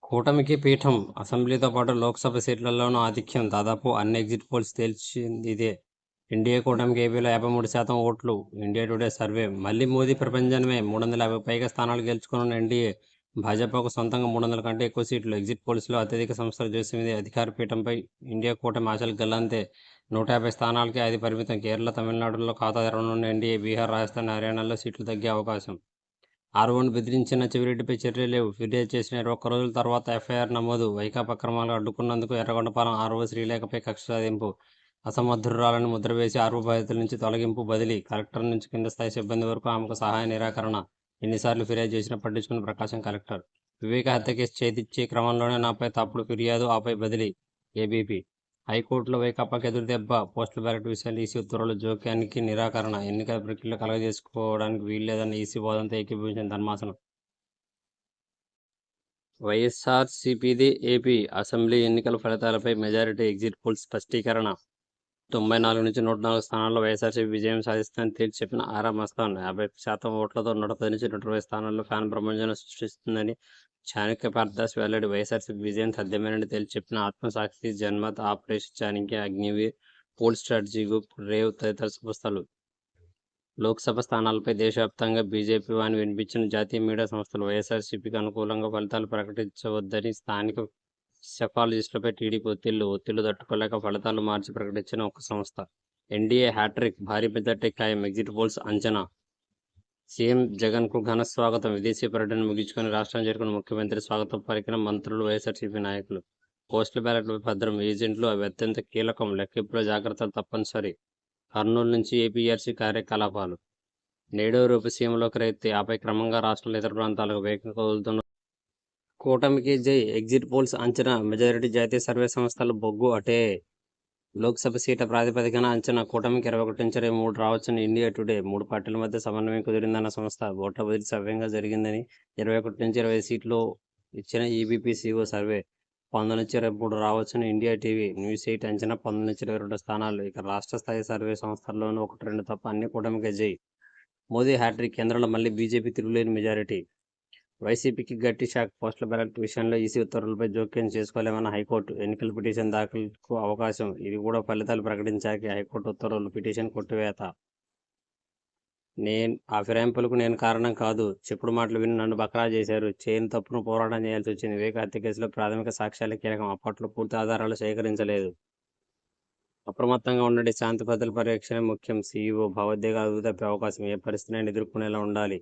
కూటమికి పీఠం. అసెంబ్లీతో పాటు లోక్సభ సీట్లలోనూ ఆధిక్యం. దాదాపు అన్ని ఎగ్జిట్ పోల్స్ తేల్చిందిదే. ఎన్డీఏ కూటమికి ఏపీలో 53% ఓట్లు. India today survey. మళ్లీ మోదీ ప్రభంజనమే. 350 పైగా స్థానాలు గెలుచుకున్న ఎన్డీఏ. భాజపాకు సొంతంగా 300 కంటే ఎక్కువ సీట్లు. ఎగ్జిట్ పోల్స్లో అత్యధిక సంస్థలు చూసింది అధికార పీఠంపై ఇండియా కూటమి ఆశలు గల్లంతే. 150 స్థానాలకే అది పరిమితం. కేరళ, తమిళనాడులో ఖాతా తెరవనున్న ఎన్డీఏ. బీహార్, రాజస్థాన్, హర్యానాలో సీట్లు తగ్గే అవకాశం. ఆర్ఓను బెదిరించిన చెవిరెడ్డిపై చర్యలు లేవు. ఫిర్యాదు చేసిన 21 రోజుల తర్వాత ఎఫ్ఐఆర్ నమోదు. వైకాపా అక్రమాలు అడ్డుకున్నందుకు ఎర్రగొండపాలెం ఆర్ఓ శ్రీలేఖపై కక్ష సాధింపు. అసమర్థురాలని ముద్ర వేసి ఆర్ఓ బాధ్యతల నుంచి తొలగింపు, బదిలీ. కలెక్టర్ నుంచి కింద స్థాయి సిబ్బంది వరకు ఆమెకు సహాయ నిరాకరణ. ఎన్నిసార్లు ఫిర్యాదు చేసినా పట్టించుకున్న ప్రకాశం కలెక్టర్. వివేక హత్య కేసు ఛేదించే క్రమంలోనే నాపై తప్పుడు ఫిర్యాదు, ఆపై బదిలీ. ఏబీపీ హైకోర్టులో వైకాపాకి ఎదురుదెబ్బ. పోస్టల్ బ్యాలెట్ విషయాలు ఈసీ ఉత్తర్వుల జోక్యానికి నిరాకరణ. ఎన్నికల ప్రక్రియలో కలగజేసుకోవడానికి వీల్లేదన్న ఈసీ వాదనతో ఏకీభవించిన ధర్మాసనం. వైఎస్ఆర్సీపీది ఏపీ అసెంబ్లీ ఎన్నికల ఫలితాలపై మెజారిటీ ఎగ్జిట్ పోల్స్ స్పష్టీకరణ. 94 నుంచి 104 స్థానాల్లో వైఎస్ఆర్సీపీ విజయం సాధిస్తుందని తేల్చి చెప్పిన ఆరా మస్తాన్. 50% ఓట్లతో 110 నుంచి 120 స్థానాల్లో ఫ్యాన్ ప్రభంజనం సృష్టిస్తుందని చాణక్య పార్థదాస్ వెల్లడి. వైఎస్ఆర్సీపీ విజయం సాధ్యమేనని తేల్చి చెప్పిన Aatmasakshi, Janmat, operation Chanakya, Agniveer, poll strategy group, Rave తదితర సంస్థలు. లోక్సభ స్థానాలపై దేశవ్యాప్తంగా బీజేపీ వాణి వినిపించిన జాతీయ మీడియా సంస్థలు. వైఎస్ఆర్సీపీకి అనుకూలంగా ఫలితాలు ప్రకటించవద్దని స్థానిక సెఫాలజిస్టులపై టీడీపీ ఒత్తిళ్లు తట్టుకోలేక ఫలితాలు మార్చి ప్రకటించిన ఒక సంస్థ. ఎన్డీఏ హ్యాట్రిక్, భారీ మెజార్టీ ఖాయం. ఎగ్జిట్ పోల్స్ అంచనా. సీఎం జగన్కు ఘన స్వాగతం. విదేశీ పర్యటన ముగించుకొని రాష్ట్రం చేరుకున్న ముఖ్యమంత్రి స్వాగతం పలికిన మంత్రులు, వైఎస్ఆర్సీపీ నాయకులు. పోస్టల్ బ్యాలెట్లపై భద్రం. ఏజెంట్లు అవి అత్యంత కీలకం. లెక్కింపులో జాగ్రత్తలు తప్పనిసరి. కర్నూలు నుంచి ఏపీఆర్సీ కార్యకలాపాలు. నేడో రూపు సీఎంలోకి రైతే, ఆపై క్రమంగా రాష్ట్రంలో ఇతర ప్రాంతాలకు వేగంగా వదులుతున్న కూటమికి జై. ఎగ్జిట్ పోల్స్ అంచనా. మెజారిటీ జాతీయ సర్వే సంస్థలు బొగ్గు అటే. లోక్సభ సీట్ల ప్రాతిపదికన అంచనా. కూటమికి 21 నుంచి 23 రావచ్చని ఇండియా టుడే. 3 పార్టీల మధ్య సమన్వయం కుదిరిందన్న సంస్థ. ఓట్ల బదిలీ సవ్యంగా జరిగిందని 21 నుంచి 20 సీట్లు ఇచ్చిన ఈబీపీ సీఓ సర్వే. 19 నుంచి 23 రావచ్చని ఇండియా టీవీ న్యూస్ 8 అంచనా. 19 నుంచి 22 స్థానాలు. ఇక రాష్ట్ర స్థాయి సర్వే సంస్థల్లోనూ 1-2 తప్ప అన్ని కూటమికే జై. మోదీ హ్యాట్రిక్. కేంద్రంలో మళ్లీ బీజేపీ తిరుగులేని మెజారిటీ. వైసీపీకి గట్టి షాక్. పోస్టల్ బ్యాలెట్ విషయంలో ఈసీ ఉత్తర్వులపై జోక్యం చేసుకోలేమన్న హైకోర్టు. ఎన్నికల పిటిషన్ దాఖలుకు అవకాశం. ఇది కూడా ఫలితాలు ప్రకటించాకే. హైకోర్టు ఉత్తర్వులు. పిటిషన్ కొట్టివేత. ఆ ఫిరాయింపులకు నేను కారణం కాదు. చెప్పుడు మాటలు విని నన్ను బకరా చేశారు. చేయని తప్పును పోరాటం చేయాల్సి వచ్చింది. వివేక హత్య కేసులో ప్రాథమిక సాక్ష్యాలే కీలకం. అప్పట్లో పూర్తి ఆధారాలు సేకరించలేదు. అప్రమత్తంగా ఉండండి. శాంతి భద్రతల పరిరక్షణే ముఖ్యం. సీఈఓ భావోద్వేగాలు అదుపు తప్పే అవకాశం. ఏ పరిస్థితినైనా ఎదుర్కొనేలా ఉండాలి.